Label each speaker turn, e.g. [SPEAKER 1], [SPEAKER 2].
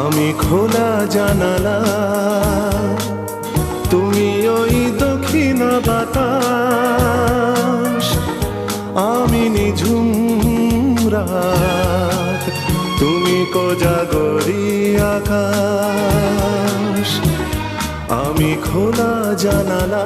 [SPEAKER 1] আমি খোলা জানালা, তুমি ওই দক্ষিণ বাতাস, আমি নিঝুম রাত, তুমি কোজাগরি আকাশ। আমি খোলা জানালা,